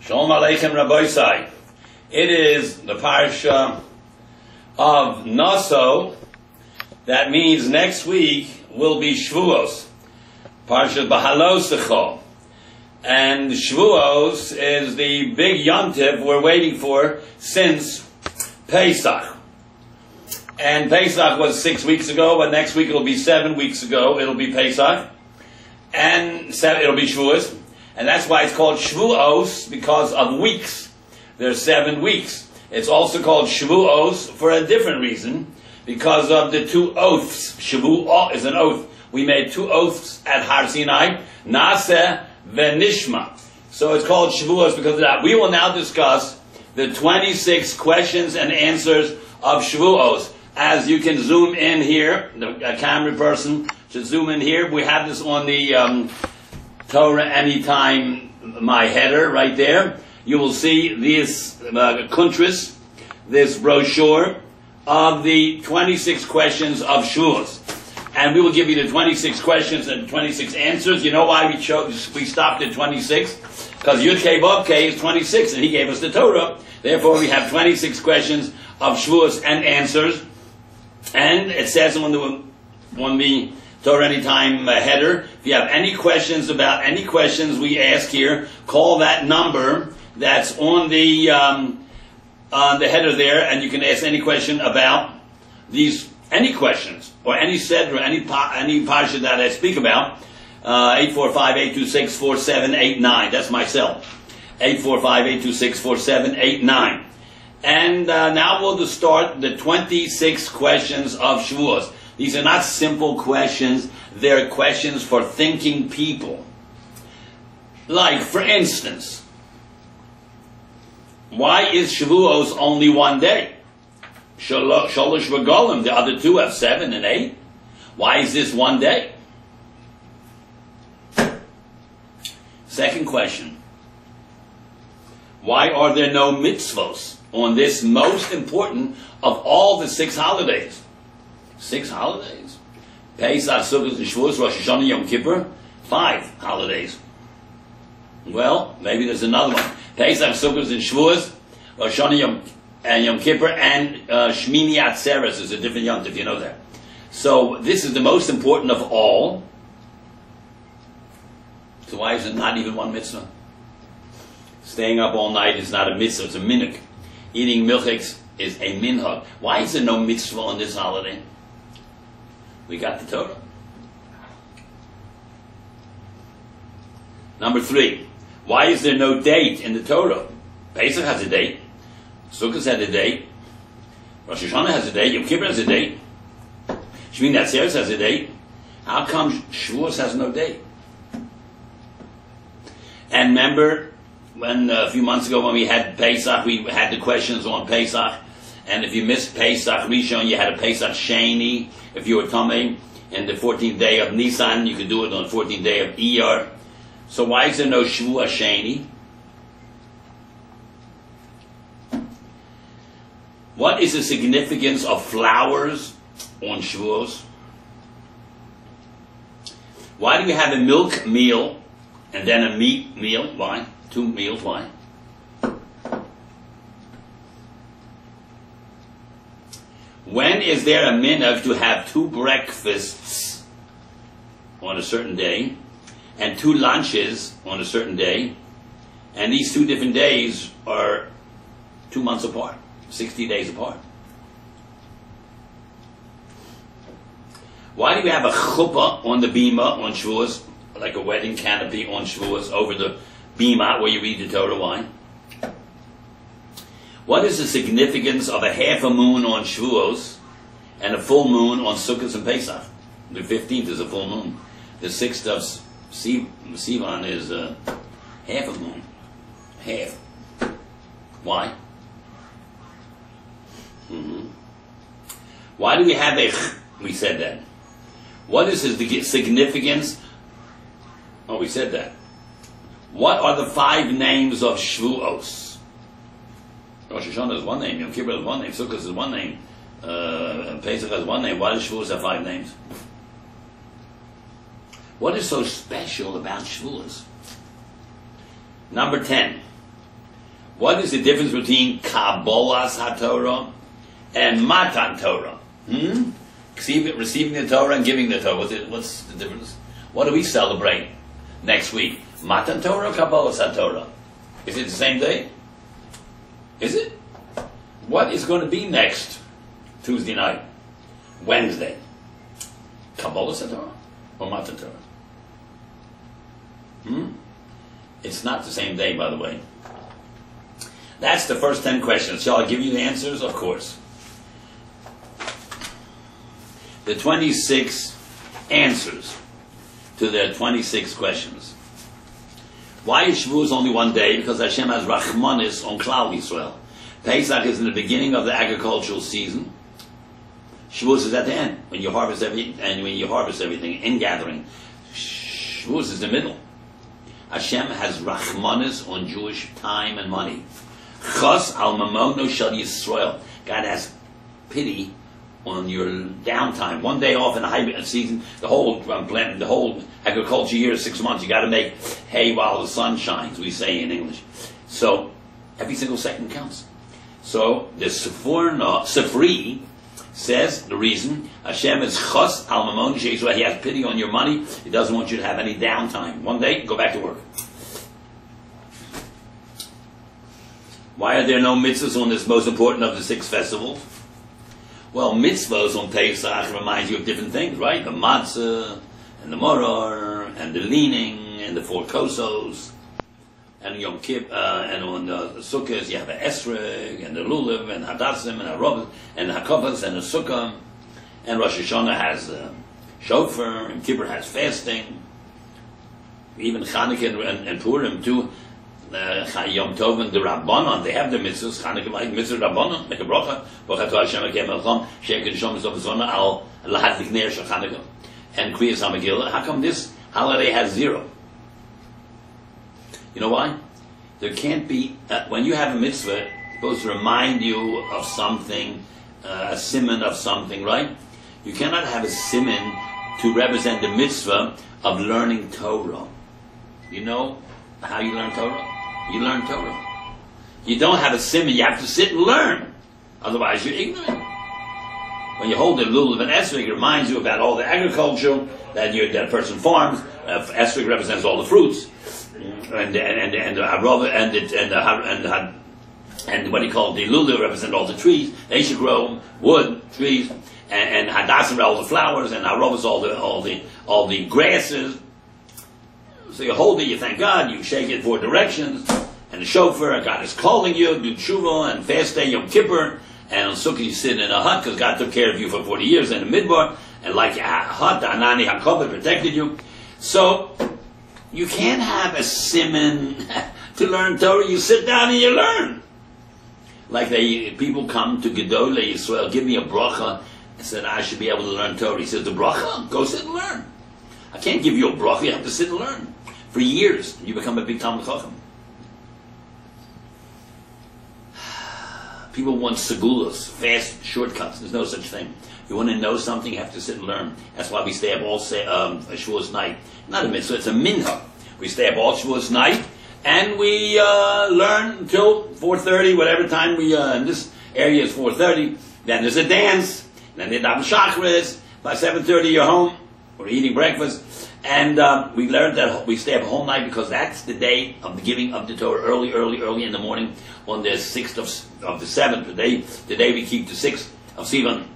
Shalom Aleichem Rabbi. It is the Parsha of Naso. That means next week will be Shavuos. Parshas Bahalosecho. And Shavuos is the big yontif we're waiting for since Pesach. And Pesach was 6 weeks ago, but next week it'll be 7 weeks ago. It'll be Pesach. And it'll be Shavuos. And that's why it's called Shavuos, because of weeks. There's 7 weeks. It's also called Shavuos for a different reason, because of the 2 oaths. Shavuot is an oath. We made 2 oaths at Har Sinai, Naso Venishma. So it's called Shavuos because of that. We will now discuss the 26 questions and answers of Shavuos. As you can zoom in here, the camera person should zoom in here. We have this on the Torah Anytime, my header right there. You will see this kuntris, this brochure of the 26 questions of Shavuos. And we will give you the 26 questions and 26 answers. You know why we stopped at 26? Because Yud Kei Vav Kei is 26 and he gave us the Torah. Therefore we have 26 questions of Shavuos and answers. And it says on the Torah Anytime header, if you have any questions about any questions we ask here, call that number that's on the header there, and you can ask any question about any questions, or any Seder, any Parsha that I speak about. 845-826-4789. That's my cell. 845-826-4789. And now we'll just start the 26 questions of Shavuos. These are not simple questions. They're questions for thinking people. Like, for instance, why is Shavuos only 1 day? Sholosh Regalim, the other 2 have 7 and 8. Why is this 1 day? Second question. Why are there no mitzvos on this most important of all the 6 holidays? 6 holidays. Pesach, Sukkot, and Shavuos, Rosh Hashanah, Yom Kippur. 5 holidays. Well, maybe there's another one. Pesach, Sukkot, and Shavuos, Rosh Hashanah, Yom Kippur, and Shmini Atzeres is a different Yom, if you know that. So this is the most important of all. So why is it not even one mitzvah? Staying up all night is not a mitzvah, it's a minhag. Eating milchiks is a minhag. Why is there no mitzvah on this holiday? We got the Torah. Number 3. Why is there no date in the Torah? Pesach has a date. Sukkot has a date. Rosh Hashanah has a date. Yom Kippur has a date. Shmini Atzeres has a date. How come Shavuos has no date? And remember, when a few months ago when we had Pesach, we had the questions on Pesach. And if you missed Pesach Rishon, you had a Pesach Sheni. If you were Tamei in the 14th day of Nisan, you could do it on the 14th day of Iyar. So why is there no Shavua Sheni? What is the significance of flowers on Shavuos? Why do we have a milk meal and then a meat meal? Why? 2 meals, why? When is there a minhag to have 2 breakfasts on a certain day and 2 lunches on a certain day, and these 2 different days are 2 months apart, 60 days apart? Why do we have a chuppah on the bima on Shavuos, like a wedding canopy on Shavuos over the bima where you read the Torah? Why? What is the significance of a half a moon on Shavuos and a full moon on Sukkot and Pesach? The 15th is a full moon. The 6th of Sivan is half a moon. Half. Why? Why do we have we said that. What is the significance? Oh, we said that. What are the 5 names of Shavuos? Rosh Hashanah is one name, Yom Kippur is one name, Sukkot is one name, Pesach has one name. Why does Shavuos have 5 names? What is so special about Shavuos? Number 10. What is the difference between Kabbalas HaTorah and Matan Torah? Receiving the Torah and giving the Torah. What's the difference? What do we celebrate next week? Matan Torah or Kabbalas HaTorah? Is it the same day? Is it? What is going to be next Tuesday night? Wednesday? Kabbalas HaTorah or Matan Torah? It's not the same day, by the way. That's the first 10 questions. Shall I give you the answers? Of course. The 26 answers to the 26 questions. Why is Shavuos only one day? Because Hashem has Rachmanis on Klal Yisrael. Pesach is in the beginning of the agricultural season. Shavuos is at the end, when you harvest everything, in gathering. Shavuos is the middle. Hashem has Rachmanis on Jewish time and money. Chos al mamono shel Yisrael. God has pity on your downtime. One day off in a high season, the whole agriculture year is 6 months. You got to make hay while the sun shines, we say in English. So every single second counts. So the Sifri says the reason Hashem is chos al mamon she'Yisrael. He has pity on your money. He doesn't want you to have any downtime. One day, go back to work. Why are there no mitzvahs on this most important of the 6 festivals? Well, mitzvahs on Pesach remind you of different things, right? The matzah, and the moror, and the leaning, and the 4 kosos, and Yom Kippur, and on the Sukkot you have the esrog, and the lulav, and hadassim, and harobas, and hakavas, and the sukkah, and Rosh Hashanah has shofar, and Kippur has fasting, even Chanukah and Purim too. Yom Tov and the Rabbanon, they have the mitzvahs. Chanukah, like mitzvah Rabbanon, make a bracha. B'chato Hashem Hakem Elcham Shekin Shom Zov Zona Al Lahad Likner Shel Chanukah and Kriyas HaMegillah. How come this holiday has 0? You know why? There can't be when you have a mitzvah, it's supposed to remind you of something, a siman of something, right? You cannot have a siman to represent the mitzvah of learning Torah. You know how you learn Torah? You learn Torah. You don't have a simon, you have to sit and learn. Otherwise you're ignorant. When you hold the lulav and esrog, it reminds you about all the agriculture that a person farms. Esrog represents all the fruits. And what do you call it? The lulav represents all the trees. They should grow wood, trees, and hadassim all the flowers, and harobas all the grasses. So you hold it, you thank God, you shake it 4 directions, and the shofar, God is calling you, do tshuva, and fast day, Yom Kippur, and on Sukkot you sit in a hut, because God took care of you for 40 years in the midbar, and like a hut, the Anani HaKovah protected you. So, you can't have a siman to learn Torah, you sit down and you learn. Like people come to Gedolei Yisrael, give me a bracha, and said I should be able to learn Torah. He says, the bracha? Go sit and learn. I can't give you a bracha, you have to sit and learn. For years, you become a big Talmid Chacham. People want segulas, fast shortcuts. There's no such thing. You want to know something, you have to sit and learn. That's why we stay up all Shavuos night. Not a mitzvah, it's a minhag. We stay up all Shavuos night, and we learn until 4:30, whatever time we, in this area is 4:30. Then there's a dance, then they daven Shachris. By 7:30 you're home, we're eating breakfast. And we learned that we stay up a whole night because that's the day of the giving of the Torah, early in the morning on the 6th of the 7th, the day we keep the 6th of Sivan.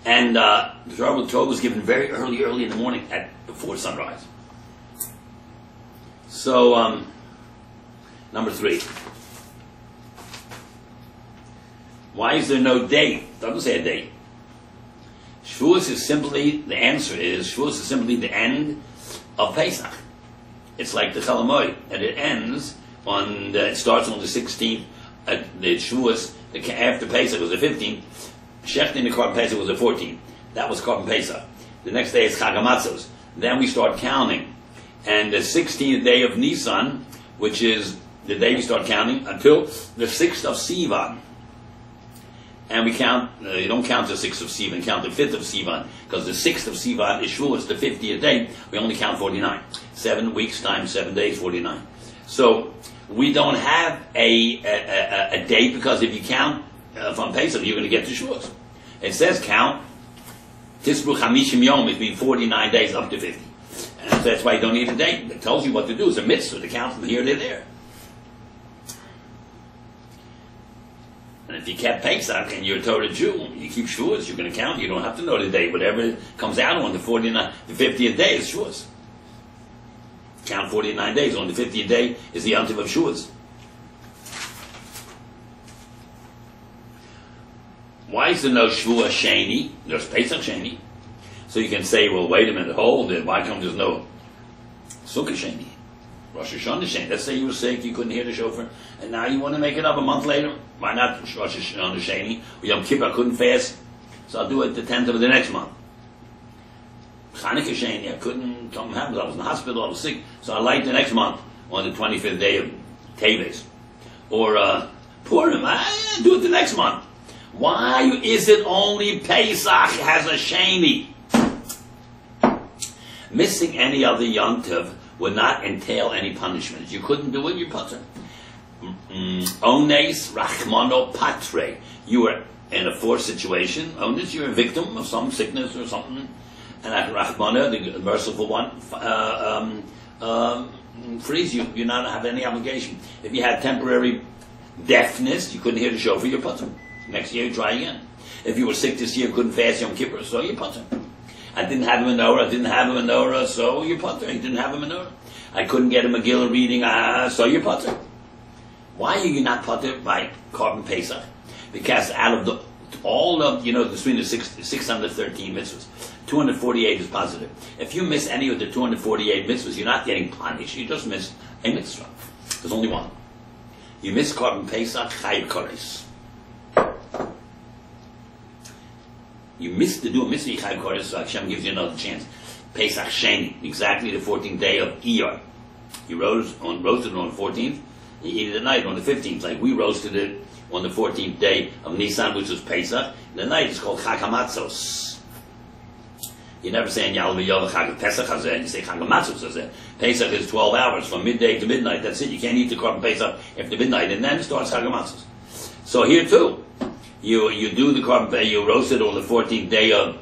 And the Torah was given very early in the morning before sunrise. So, number 3. Why is there no date? It doesn't say a date. Shavuos is simply, the answer is, Shavuos is simply the end of Pesach. It's like the Chol Hamoed, and it ends it starts on the 16th, the Shavuos, after Pesach was the 15th, Shechting the Korban Pesach was the 14th. That was Korban Pesach. The next day is Chag HaMatzos. Then we start counting. And the 16th day of Nisan, which is the day we start counting, until the 6th of Sivan. And we count, you don't count the 6th of Sivan, count the 5th of Sivan, because the 6th of Sivan is Shavuos, the 50th day, we only count 49. 7 weeks times 7 days, 49. So, we don't have a date, because if you count from Pesach, you're going to get to Shavuos. It says count Tisbru Chamishim Yom, it means 49 days up to 50. And so that's why you don't need a date. It tells you what to do. It's a mitzvah to count from here to there. And if you kept Pesach and you're a Torah Jew, you keep Shavuos, you're going to count. You don't have to know the date. Whatever comes out on the 50th day is Shavuos. Count 49 days. On the 50th day is the Yom Tov of Shavuos. Why is there no Shavuos Sheni? There's Pesach Sheni. So you can say, well, wait a minute, hold it. Why come there's no Sukkah Sheni? Rosh Hashanah Sheni. Let's say you were sick, you couldn't hear the shofar, and now you want to make it up a month later. Why not Rosh Hashanah Sheni? Or Yom Kippur, I couldn't fast, so I'll do it the 10th of the next month. Chanukah Sheni, I couldn't come happen. I was in the hospital, I was sick, so I light the next month on the 25th day of Teves. Or Purim, I do it the next month. Why is it only Pesach has a Sheni? Missing any other Yom Tov would not entail any punishment. You couldn't do it, you putter. Ones Rachmano Patre. You were in a forced situation. Ones, you're a victim of some sickness or something. And at Rachmana, the merciful one, frees you. You not have any obligation. If you had temporary deafness, you couldn't hear the shofar, you putter. Next year, you try again. If you were sick this year, couldn't fast Yom Kippur, so you putter. I didn't have a menorah, so you putter. He didn't have a menorah. I couldn't get a Megillah reading, so you putter. Why are you not putter by Korban Pesach? Because out of between the 613 mitzvahs, 248 is positive. If you miss any of the 248 mitzvahs, you're not getting punished. You just miss a mitzvah. There's only one. You miss Korban Pesach, Chayiv Koros. You missed to do a mitzvah, Chayiv Koros, so Hashem gives you another chance. Pesach Sheni, exactly the 14th day of Iyar. You roasted it on the 14th, you eat it at night on the 15th. Like we roasted it on the 14th day of Nisan, which was Pesach. The night is called Chag HaMatzos. You never say in Yahweh Yahweh Chag Pesach Hazeh, you say Chag HaMatzos Hazeh. Pesach is 12 hours, from midday to midnight. That's it. You can't eat the Korban Pesach after midnight, and then it starts Chag HaMatzos. So here too, you do the Korban, you roast it on the 14th day of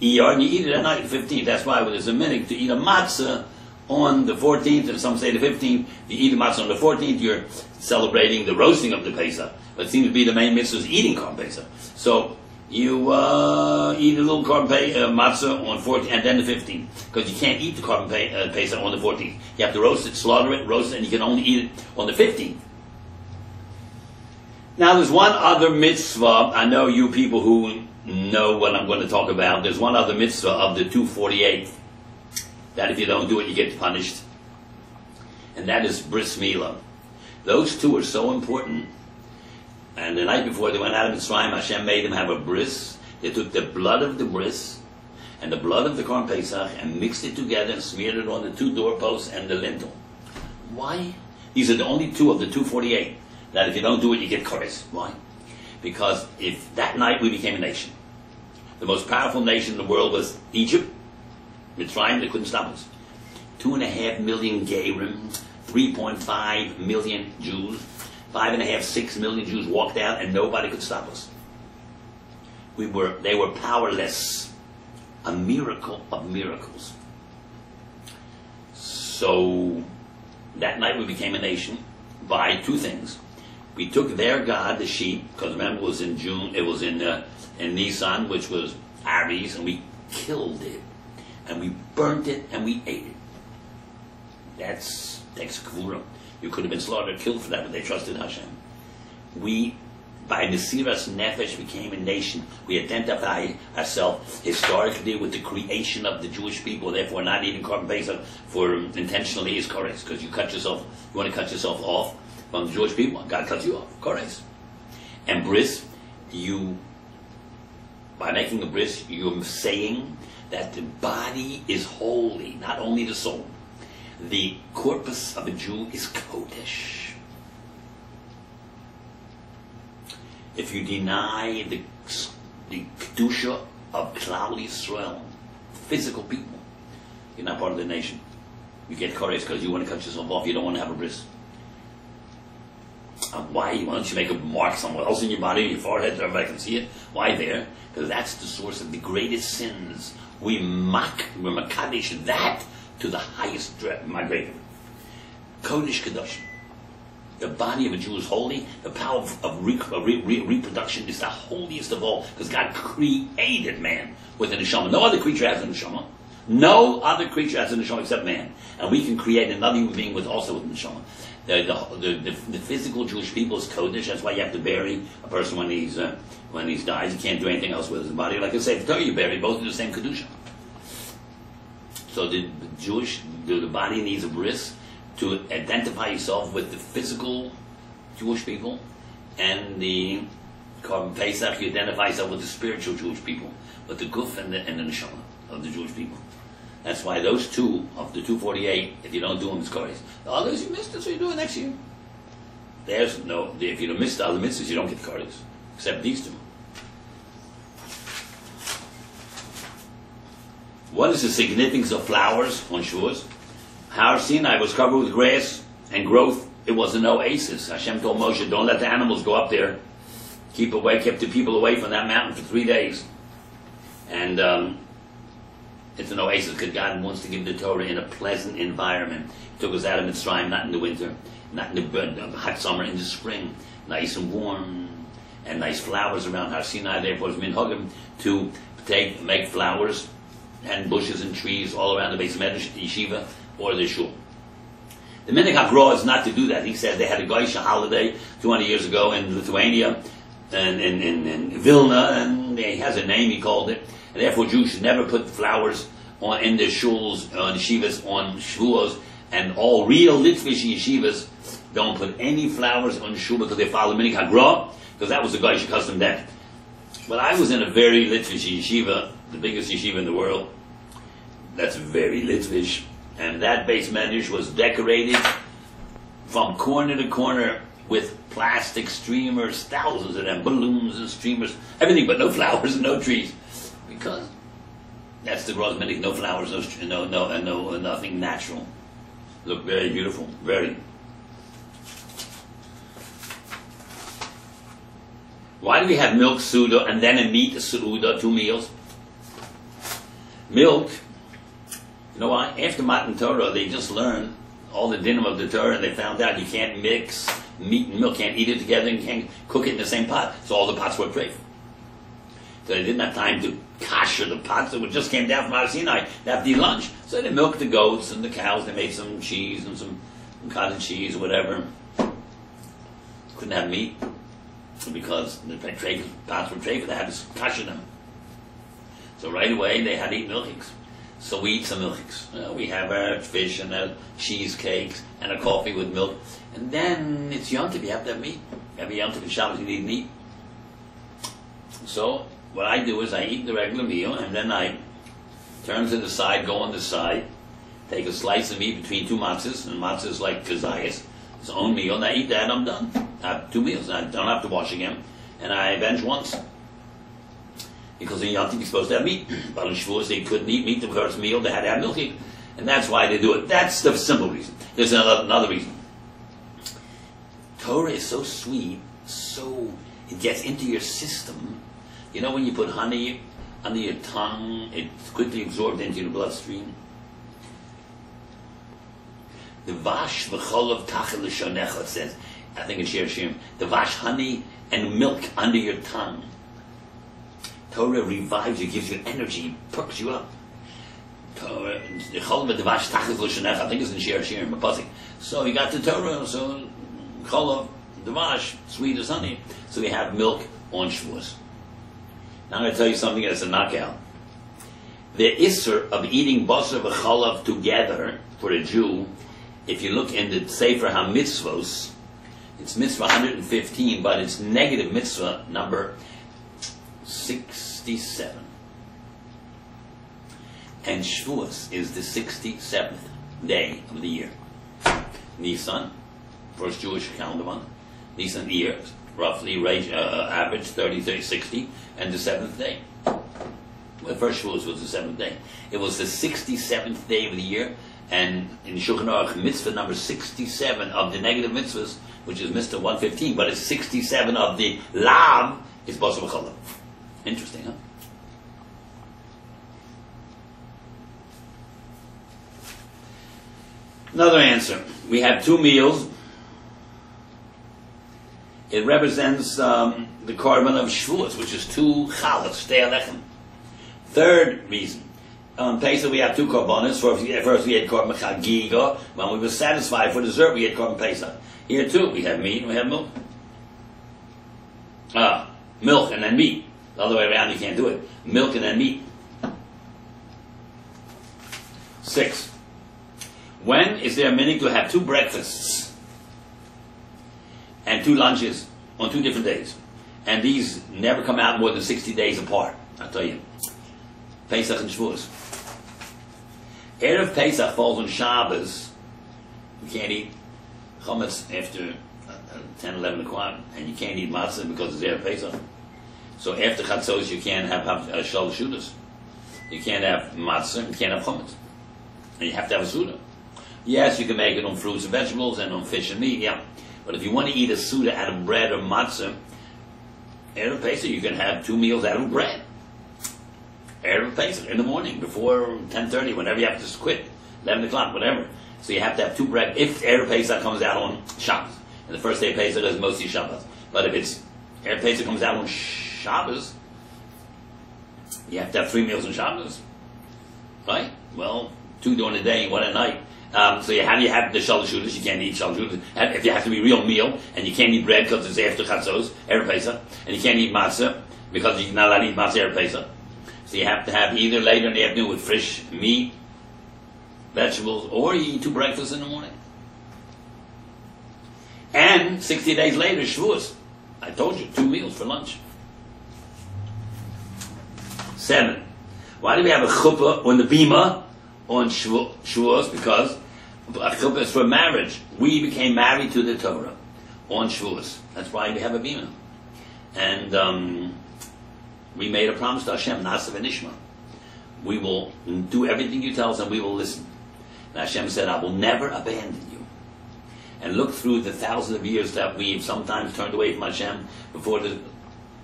Iyar, and you eat it at night, the 15th. That's why when there's a minute to eat a matzah on the 14th, and some say the 15th, you eat a matzah on the 14th, you're celebrating the roasting of the Pesach. But it seems to be the main mitzvah is eating Korban Pesach. So you eat a little Korban matzah on 14th, and then the 15th. Because you can't eat the Korban Pesach on the 14th. You have to roast it, slaughter it, roast it, and you can only eat it on the 15th. Now there's one other mitzvah. I know you people who know what I'm going to talk about. There's one other mitzvah of the 248 that if you don't do it, you get punished. And that is bris milah. Those two are so important. And the night before they went out of Mitzrayim, Hashem made them have a bris. They took the blood of the bris and the blood of the Korban Pesach and mixed it together and smeared it on the two doorposts and the lintel. Why? These are the only two of the 248 that if you don't do it, you get koros. Why? Because if that night we became a nation, the most powerful nation in the world was Egypt, Mitzrayim, they couldn't stop us. 2.5 million Gerim, 3.5 million Jews, 5.5, 6 million Jews walked out and nobody could stop us. They were powerless. A miracle of miracles. So that night we became a nation by two things. We took their god, the sheep, because remember it was in June, it was in Nisan, which was Aries, and we killed it, and we burnt it, and we ate it. That's kavura. You could have been slaughtered, killed for that, but they trusted Hashem. We, by Mesiras Nefesh, became a nation. We identify ourselves historically with the creation of the Jewish people, therefore not eating Korban Pesach for intentionally is koros, because you want to cut yourself off from the Jewish people. God cuts you off, koros. And bris, by making a bris, you're saying that the body is holy, not only the soul. The corpus of a Jew is kodesh. If you deny the kedusha of Klal Yisrael, physical people, you're not part of the nation. You get kodesh because you want to cut yourself off. You don't want to have a bris. Why don't you make a mark somewhere else in your body, in your forehead, so everybody can see it? Why there? Because that's the source of the greatest sins. We're makadesh that to the highest grade. Kodesh Kadosh. The body of a Jew is holy. The power of reproduction is the holiest of all, because God created man with a neshama. No other creature has a neshama. No other creature has a neshama except man. And we can create another human being with also with a neshama. The physical Jewish people is kodesh. That's why you have to bury a person when he's dies. You can't do anything else with his body. Like I say, if you bury both in the same kedusha. So the body needs a bris to identify yourself with the physical Jewish people, and the Korban Pesach, you identify yourself with the spiritual Jewish people, with the guf and the neshama of the Jewish people. That's why those two of the 248, if you don't do them, it's kodesh. The others you missed it, so you do it next year. There's no, if you don't miss the other mitzvahs, you don't get kodesh, except these two. What is the significance of flowers on Shavuos? Har Sinai was covered with grass and growth. It was an oasis. Hashem told Moshe, don't let the animals go up there. Kept the people away from that mountain for 3 days. And it's an oasis because God wants to give the Torah in a pleasant environment. He took us out of Mitzrayim, not in the winter, not in the hot summer, in the spring, nice and warm, and nice flowers around Har Sinai. Therefore, it's minhagim to make flowers and bushes and trees all around the base of yeshiva or the shul. The minhag hagra is not to do that. He said they had a Geisha holiday 200 years ago in Lithuania and in Vilna, and he has a name, he called it. And therefore, Jews should never put flowers in their shuls, on yeshivas, on Shavuos, and all real Litvish yeshivas don't put any flowers on shul because they follow minhag hagra, because that was the Geisha custom then. But I was in a very Litvish yeshiva, the biggest yeshiva in the world. That's very Litvish. And that base medrash was decorated from corner to corner with plastic streamers, thousands of them, balloons and streamers, everything but no flowers and no trees. Because that's the gross minhag, no flowers, no nothing natural. Look very beautiful, very. Why do we have milk suda and then a meat suda, 2 meals? Milk, you know why? After Matan Torah, they just learned all the dinim of the Torah, and they found out you can't mix meat and milk, can't eat it together, and can't cook it in the same pot. So all the pots were treif. So they didn't have time to kasher the pots. It just came down from Har Sinai after the lunch. So they milked the goats and the cows. They made some cheese and some cottage cheese or whatever. Couldn't have meat because the pots were treif. They had to kasher them. So right away they had to eat milchiks. So we eat some milchiks. We have our fish and our cheesecakes and a coffee with milk. And then it's Yom Tov, you have to have meat. Every Yom Tov and Shabbos you need meat. So what I do is I eat the regular meal, and then I turn to the side, go on the side, take a slice of meat between 2 matzahs, and matzah is like kazayas, its own meal, and I eat that, I'm done. I have 2 meals, I don't have to wash again, and I bench once. Because in Yom Tov you're supposed to have meat. But in Shavuos they couldn't eat meat the first meal, they had to have milking. And that's why they do it. That's the simple reason. There's another reason. Torah is so sweet, so it gets into your system. You know when you put honey under your tongue, it's quickly absorbed into your bloodstream. The vash v'cholav tachel l'shonecha, it says, I think in Shir Shirim, the vash, honey and milk under your tongue. Torah revives you, gives you energy, perks you up. Torah, the cholav v'vash tachel l'shonecha, I think it's in Shir Shirim, a pasuk. So you got the Torah, so cholav, the vash, sweet as honey. So we have milk on Shavuos. Now I'm going to tell you something that's a knockout. The isser of eating basar v'chalav together for a Jew, if you look in the Sefer HaMitzvos, it's mitzvah 115, but it's negative mitzvah number 67. And Shavuos is the 67th day of the year. Nisan, first Jewish calendar month, Nisan year, roughly average 30, 60, and the 7th day. The first Shavuos was the 7th day. It was the 67th day of the year, And in Shulchan Aruch, mitzvah number 67 of the negative mitzvahs, which is Mr. 115, but it's 67 of the lav, is basar v'challah. Interesting, huh? Another answer. We have 2 meals. It represents the korban of Shavuos, which is 2 chalas, shtei alechem. Third reason. On Pesach we have 2 korbanos. First we had korban chagiga. When we were satisfied for dessert, we had korban Pesach. Here too, we have meat and we have milk. Milk and then meat. The other way around, you can't do it. Milk and then meat. 6. When is there a minhag to have 2 breakfasts and 2 lunches on 2 different days? And these never come out more than 60 days apart. I'll tell you. Pesach and Shavuos. Erev Pesach falls on Shabbos. You can't eat chametz after 10, 11 o'clock, and you can't eat matzah because it's Erev Pesach. So after chatzos you can't have shal shudas. You can't have matzah, you can't have chametz. And you have to have a suda. Yes, you can make it on fruits and vegetables and on fish and meat, yeah. But if you want to eat a suda out of bread or matzah, Erev Pesach, you can have 2 meals out of bread. Erev Pesach, in the morning, before 10:30, whenever you have to quit, 11 o'clock, whatever. So you have to have 2 bread, if Erev Pesach comes out on Shabbos. And the first day of Pesach is mostly Shabbos. But if it's Erev Pesach comes out on Shabbos, you have to have 3 meals on Shabbos. Right? Well, 2 during the day and 1 at night. How do you have the shal shudas? You can't eat shal shudas. If you have to be real meal, and you can't eat bread because it's after chatzos, Erev Pesach, and you can't eat matzah because you're not allowed to eat matzah Erev Pesach. So you have to have either later in the afternoon with fresh meat, vegetables, or you eat 2 breakfasts in the morning. And 60 days later, Shavuos. I told you, 2 meals for lunch. 7. Why do we have a chuppah on the bima on Shavuos? Because a chuppah is for marriage. We became married to the Torah on Shavuos. That's why we have a bima. And we made a promise to Hashem, Naso v'nishma. We will do everything you tell us and we will listen. And Hashem said, I will never abandon you. And look through the thousands of years that we've sometimes turned away from Hashem. Before the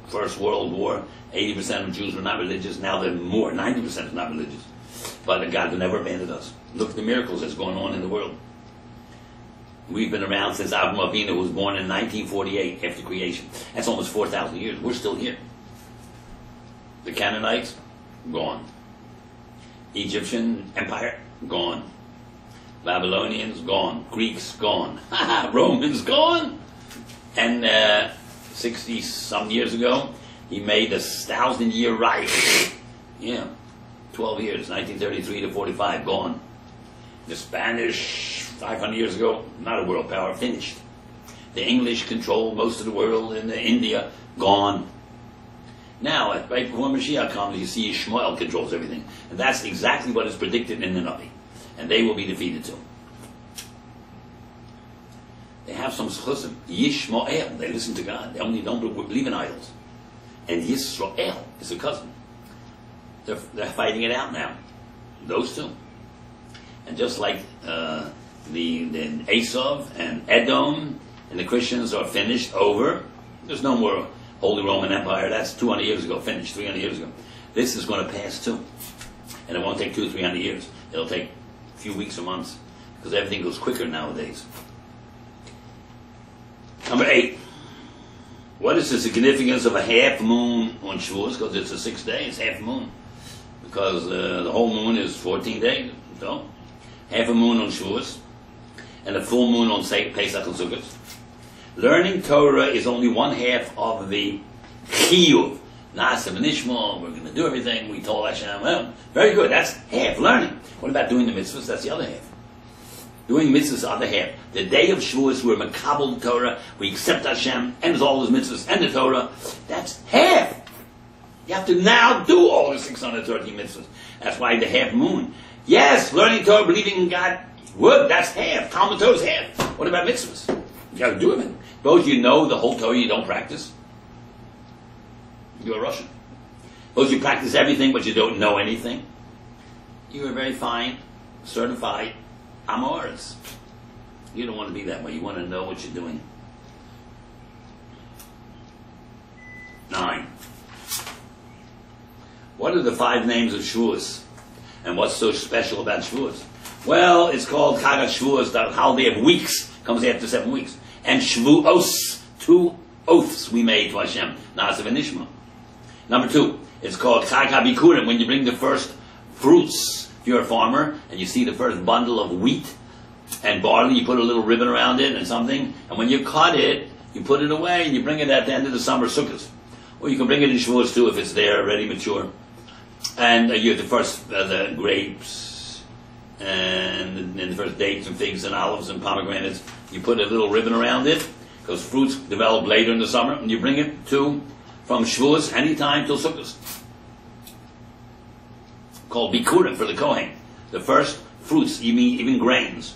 First World War, 80% of Jews were not religious. Now they're more, 90% is not religious. But God never abandoned us. Look at the miracles that's going on in the world. We've been around since Avraham Avinu was born in 1948 after creation. That's almost 4,000 years. We're still here. The Canaanites, gone. Egyptian Empire, gone. Babylonians, gone. Greeks, gone. Romans, gone. And 60-some years ago, he made a 1,000-year Reich. Yeah, 12 years, 1933 to 45, gone. The Spanish, 500 years ago, not a world power, finished. The English controlled most of the world in India, gone. Now, right before Mashiach comes, you see Ishmael controls everything. And that's exactly what is predicted in the Navi. And they will be defeated too. They have some schusim. Yishmael, they listen to God. They only don't believe in idols. And Yisrael is a cousin. They're fighting it out now. Those two. And just like the Esav and Edom and the Christians are finished, over, there's no more Holy Roman Empire. That's 200 years ago, finished, 300 years ago. This is going to pass too. And it won't take 200 or 300 years. It'll take a few weeks or months, because everything goes quicker nowadays. Number 8. What is the significance of a half moon on Shavuos? Because it's a 6th day, it's half moon. Because the whole moon is 14 days. So, half a moon on Shavuos, and a full moon on Pesach and Sukkot. Learning Torah is only 1/2 of the chiyuv. Naso v'nishma, we're going to do everything. We told Hashem, well, very good, that's half learning. What about doing the mitzvahs? That's the other half. Doing mitzvahs is the other half. The day of Shavuos, we're makabel Torah, we accept Hashem, and all His mitzvahs, and the Torah. That's half. You have to now do all the 613 mitzvahs. That's why the half moon. Yes, learning Torah, believing in God, good, that's half. Talmud Torah is half. What about mitzvahs? You got to do them. Suppose you know the whole Torah, you don't practice. You're a Russian. Suppose you practice everything, but you don't know anything. You're a very fine, certified Amoritz. You don't want to be that way. You want to know what you're doing. 9. What are the 5 names of Shavuos? And what's so special about Shavuos? Well, it's called Chag Shavuos, the holiday of weeks. Comes after 7 weeks. And Shavuos, 2 oaths we made to Hashem. Naso and Nishma. Number 2, it's called Chag HaBikurim, when you bring the first fruits. If you're a farmer and you see the first bundle of wheat and barley, you put a little ribbon around it and something, and when you cut it, you put it away and you bring it at the end of the summer sukkahs. Or you can bring it in Shavuos too if it's there, already mature. And you have the first the grapes, and then the first dates and figs and olives and pomegranates. You put a little ribbon around it, because fruits develop later in the summer, and you bring it from Shavuos anytime till Sukkot. Called Bikurim for the Kohen. The first fruits, even grains.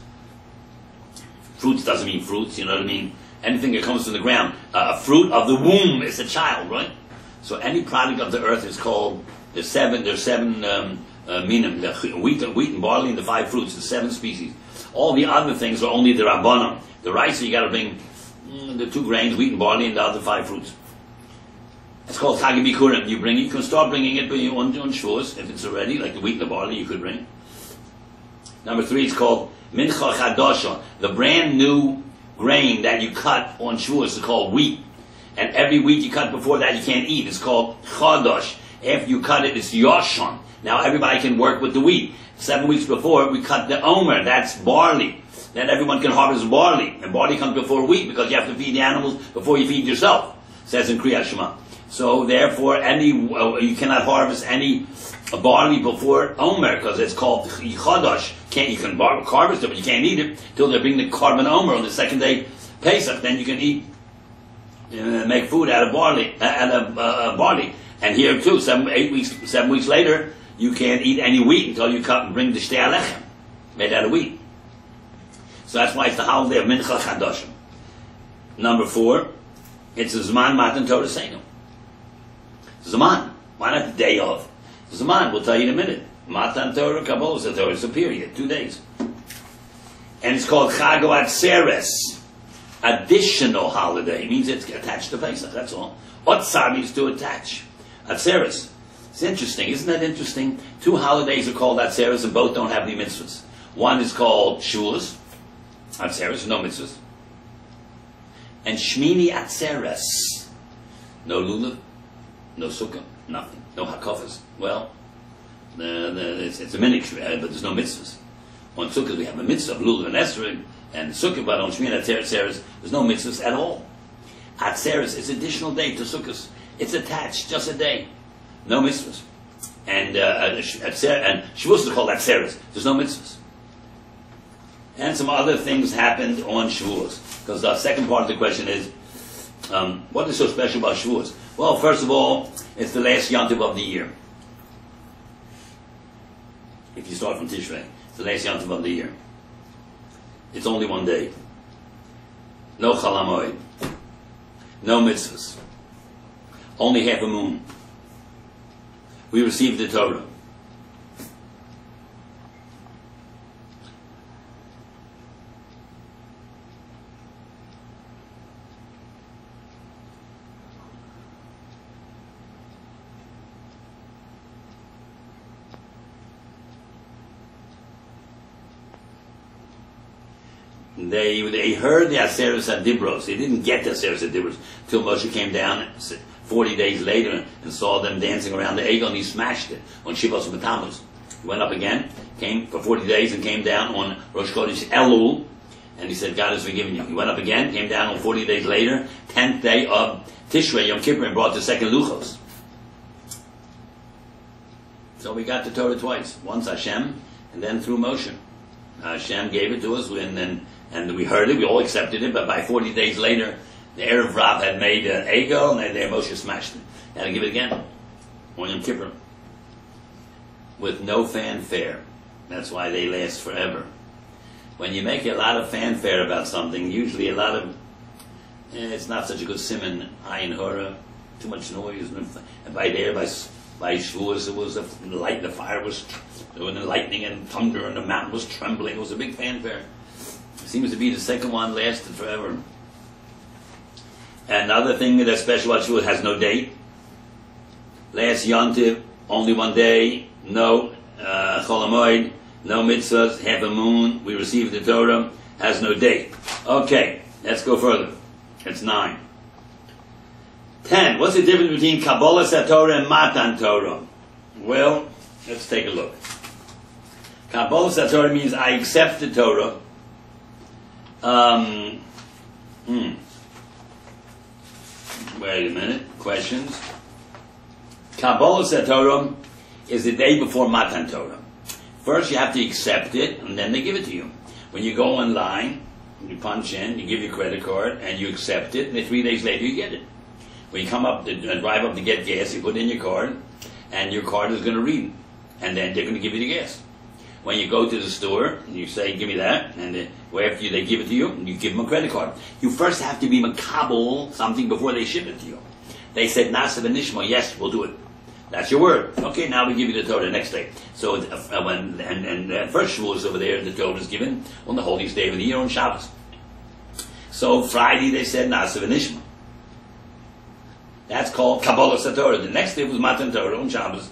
Fruits doesn't mean fruits, you know what I mean? Anything that comes from the ground. A fruit of the womb is a child, right? So any product of the earth is called, there's seven minim, the wheat and barley and the 5 fruits, the 7 species. All the other things are only the rabbanim. The rice, you got to bring the 2 grains, wheat and barley, and the other 5 fruits. It's called Chag Bikurim. You can start bringing it on Shavuos, if it's already, like the wheat and the barley you could bring. Number 3 is called Mincha Chadasha. The brand new grain that you cut on Shavuos is called wheat. And every wheat you cut before that you can't eat. It's called Chadash. After you cut it, it's Yashon. Now everybody can work with the wheat. 7 weeks before, we cut the Omer. That's barley. Then everyone can harvest barley. And barley comes before wheat because you have to feed the animals before you feed yourself. It says in Kriyat Shema. So therefore, you cannot harvest any barley before Omer because it's called Chadash. You can harvest it, but you can't eat it till they bring the carbon Omer on the second day Pesach. Then you can eat, make food out of barley. And here too, 7 weeks later, you can't eat any wheat until you cut and bring the shtei alechem made out of wheat. So that's why it's the holiday of Mincha Chadashim. Number 4, it's a Zman Matan Torah Seinu. Zaman. Why not the day of? Zaman, we'll tell you in a minute. Matan Torah, Kabbalah Torah, it's a period, 2 days. And it's called Chag Atzeres. Additional holiday. It means it's attached to Pesach, that's all. Otzar means to attach. Atzeres. It's interesting, isn't that interesting? 2 holidays are called Atzeres and both don't have any mitzvahs. One is called Shavuos. Atzeres, no mitzvahs. And Shmini Atzeres. No lulav. No sukkah, nothing. No hakafas. Well, it's a minik, but there's no mitzvahs. On sukkah we have a mitzvah of lulav and esrog, and sukkah, but on Shmini Atzeres, there's no mitzvahs at all. Atzeres is additional day to sukkahs. It's attached, just a day. No mitzvahs. And Shavuos is called Atzeres. There's no mitzvahs. And some other things happened on Shavuos. Because the second part of the question is, what is so special about Shavuos? Well, first of all, it's the last Yontiv of the year. If you start from Tishrei, it's the last Yontiv of the year. It's only 1 day. No Chol HaMoed. No mitzvahs. Only half a moon. We received the Torah. They heard the Aseres HaDibros. They didn't get the Aseres HaDibros until Moshe came down 40 days later and saw them dancing around the Egel, and he smashed it on Shivos B'Tammuz. He went up again, came for 40 days and came down on Rosh Chodesh Elul, and he said, God has forgiven you. He went up again, came down on 40 days later, 10th day of Tishrei, Yom Kippur, and brought the second Luchos. So we got the Torah twice. Once Hashem, and then through Moshe. Hashem gave it to us, and we heard it, we all accepted it, but by 40 days later, the Erev Rav had made an Egel, and then Moshe smashed it. Had to give it again, on Yom Kippur. With no fanfare. That's why they last forever. When you make a lot of fanfare about something, usually a lot of, it's not such a good siman, ayin hora, too much noise, and by By Shavuos, it was the fire was, there was lightning and thunder, and the mountain was trembling. It was a big fanfare. It seems to be the second one lasted forever. And another thing that's special about Shavuos, has no date. Last Yontiv, only one day, no Chol HaMoed, no mitzvahs, half a moon, we received the Torah, has no date. Okay, let's go further. It's 9. 10. What's the difference between Kabbalah Torah and Matan Torah? Well, let's take a look. Kabbalah Torah means I accept the Torah. Wait a minute. Questions? Kabbalah Torah is the day before Matan Torah. First you have to accept it, and then they give it to you. When you go online, you punch in, you give your credit card, and you accept it, and then 3 days later you get it. When you come up to drive up to get gas, you put in your card, and your card is going to read, and then they're going to give you the gas. When you go to the store, you say, give me that, and after they give it to you, you give them a credit card. You first have to be makabel something before they ship it to you. They said, Naso v'nishma, yes, we'll do it. That's your word. Okay, now we give you the Torah the next day. So first Shavuos over there, the Torah is given on the holiest day of the year on Shabbos. So Friday they said Naso v'nishma. That's called Kabbalah Torah. The next day was Matan Torah on Shabbos.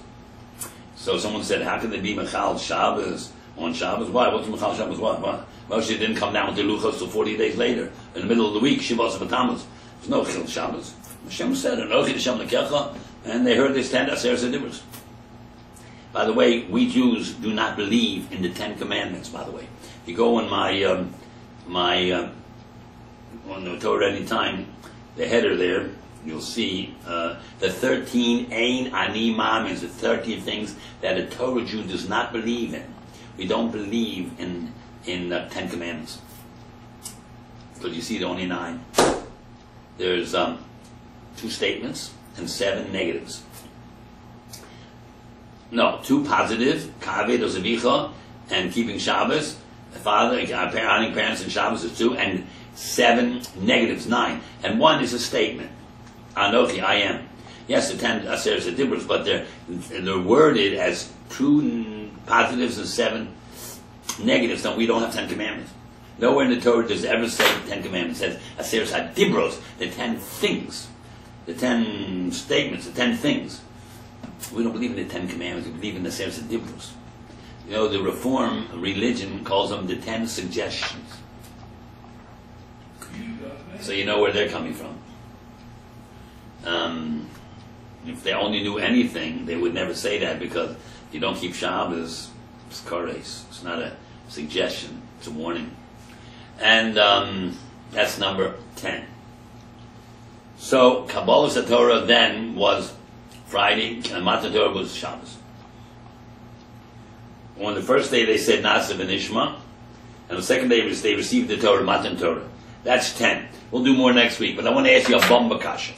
So someone said, how can they be Mechal Shabbos on Shabbos? Why? What's Mechal Shabbos? Why? Moshe didn't come down with the Luchos till 40 days later. In the middle of the week, Shavuos and Tammuz. There's no Chil Shabbos. Hashem said, Anochi Hashem Lekecha, and they heard they stand Aseres HaDibros. By the way, we Jews do not believe in the 10 Commandments, by the way. You go on on the Torah anytime, the header there, you'll see the 13 Ein Ani Ma'amins, the 13 things that a Torah Jew does not believe in. We don't believe in 10 Commandments. Because you see the only 9. There's 2 statements and 7 negatives. No, 2 positive, Kaved Ozavicha, and keeping Shabbos. Father, honoring parents and Shabbos is 2, and 7 negatives, 9. And 1 is a statement. Anochi, I am. Yes, the 10 Aseres HaDibros, but they're worded as 2 positives and 7 negatives. No, we don't have 10 commandments. Nowhere in the Torah does it ever say 10 commandments. It says Aseres HaDibros, the 10 things, the 10 statements, the 10 things. We don't believe in the 10 commandments. We believe in the Aseres HaDibros. You know, the Reform religion calls them the 10 suggestions. So you know where they're coming from. If they only knew anything, they would never say that, because you don't keep Shabbos, it's kares. It's not a suggestion, it's a warning. And that's number 10. So Kabbalah Torah then was Friday, and Matan Torah was Shabbos. On the first day they said Naso v'nishma, and the second day they received the Torah, Matan Torah. That's 10. We'll do more next week, but I want to ask you a bomba kasha.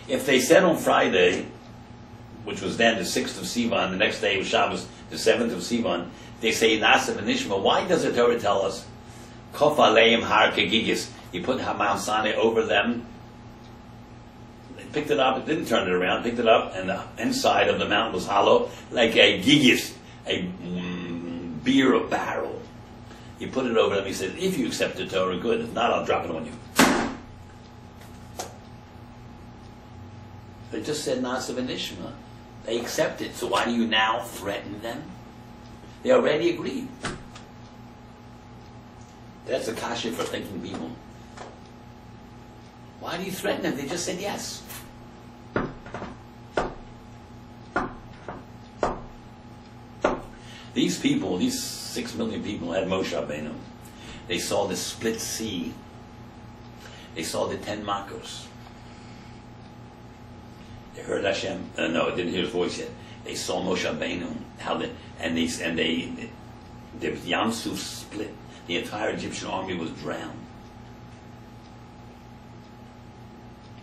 If they said on Friday, which was then the 6th of Sivan, the next day was Shabbos, the 7th of Sivan, they say Naso v'nishma, why does the Torah tell us, Kof aleim har kegigis, you put Mount Sinai over them? They picked it up, it didn't turn it around, picked it up, and the inside of the mountain was hollow, like a gigis, a beer barrel. You put it over them, he said, if you accept the Torah, good, if not, I'll drop it on you. They just said Naso v'nishma. They accepted, so why do you now threaten them? They already agreed. That's a kasha for thinking people. Why do you threaten them? They just said yes. These people, these 6 million people had Moshe Rabbeinu. They saw the split sea. They saw the 10 makos. They heard Hashem. No, didn't hear his voice yet. They saw Moshe Rabbeinu. The Yam Suf split. The entire Egyptian army was drowned.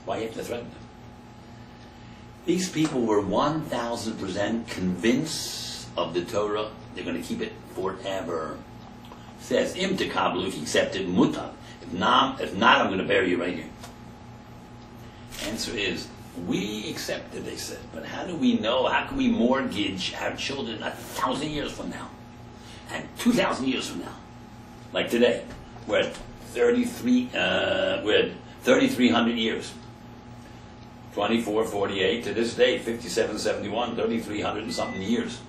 Why you have to threaten them? These people were 1,000% convinced of the Torah. They're going to keep it forever. It says, Im tekablu, if you accept it, mutab. If not, I'm going to bury you right here. Answer is, We accept it, they said. But how do we know? How can we mortgage our children 1,000 years from now? And 2,000 years from now? Like today. We're at 3,300 years. 2448 to this day, 5771, 3,300 and something years.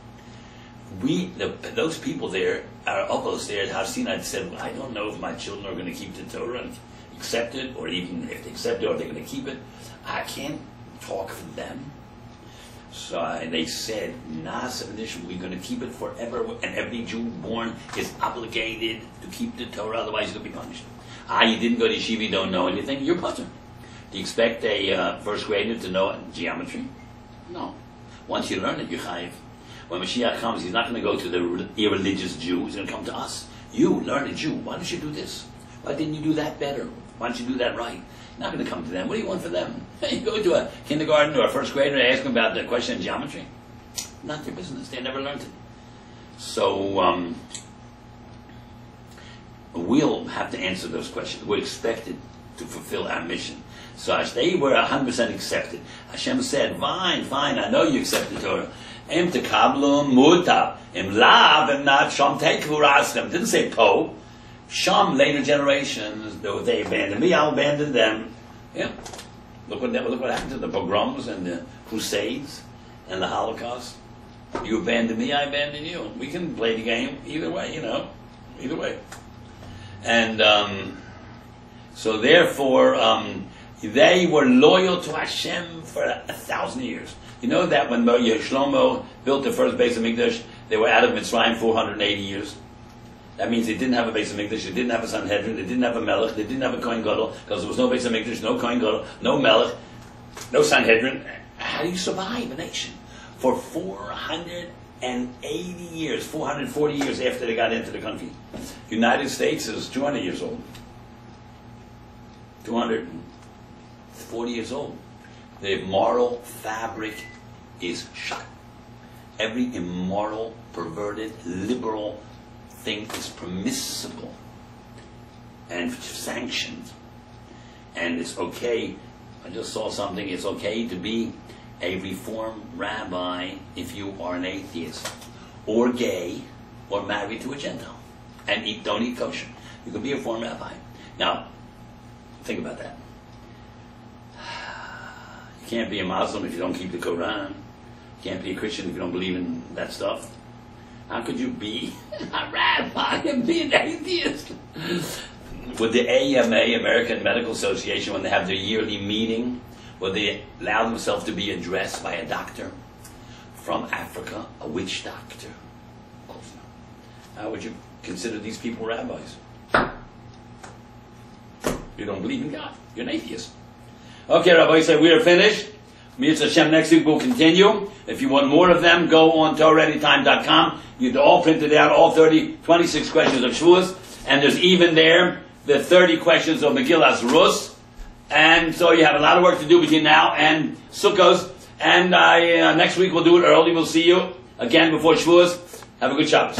Those people there, our uncles there at Hasinai said, well, I don't know if my children are going to keep the Torah and accept it, or even if they accept it, or they're going to keep it. I can't talk for them. So they said, Naso, we're going to keep it forever, and every Jew born is obligated to keep the Torah, otherwise you'll be punished. You didn't go to yeshiva, you don't know anything, you're punished. Do you expect a first grader to know geometry? No. Once you learn it, you're Chaim. When Mashiach comes, he's not going to go to the irreligious Jew. He's going to come to us. You, learn a Jew. Why don't you do this? Why didn't you do that better? Why don't you do that right? You're not going to come to them. What do you want for them? You go to a kindergarten or a first grader and ask them about the question of geometry. Not their business. They never learned it. So we'll have to answer those questions. We're expected to fulfill our mission. So they were 100% accepted. Hashem said, fine, I know you accept the Torah. Em tekablu muta. Em lav, em not sham tekvu raschem. Didn't say po. Sham, later generations, they abandoned me, I'll abandon them. Yeah. Look what happened to the pogroms and the crusades and the Holocaust. You abandon me, I abandon you. We can play the game either way, either way. And so therefore, they were loyal to Hashem for 1,000 years. You know that when Shlomo built the first Beis HaMikdash, they were out of Mitzrayim 480 years. That means they didn't have a Beis HaMikdash, they didn't have a Sanhedrin, they didn't have a Melech, they didn't have a Kohen Gadol, because there was no Beis HaMikdash, no Kohen Gadol, no Melech, no Sanhedrin. How do you survive a nation? For 480 years, 440 years after they got into the country. United States is 200 years old. 240 years old. The moral fabric is shot. Every immoral, perverted, liberal thing is permissible and sanctioned. And it's okay. I just saw something. It's okay to be a Reform rabbi if you are an atheist, or gay, or married to a Gentile, and don't eat kosher. You can be a Reform rabbi. Now, think about that. You can't be a Muslim if you don't keep the Quran. You can't be a Christian if you don't believe in that stuff. How could you be a rabbi and be an atheist? Would the AMA, American Medical Association, when they have their yearly meeting, would they allow themselves to be addressed by a doctor from Africa, a witch doctor? Of course not. How would you consider these people rabbis? You don't believe in God. You're an atheist. Okay, Rabbi said we are finished. Mitzvah Hashem, next week we'll continue. If you want more of them, go on TorahAnytime.com. You're all printed out, all 26 questions of Shavuos. And there's even there the 30 questions of Megillas Rus. And so you have a lot of work to do between now and Sukkos. And next week we'll do it early. We'll see you again before Shavuos. Have a good Shabbos.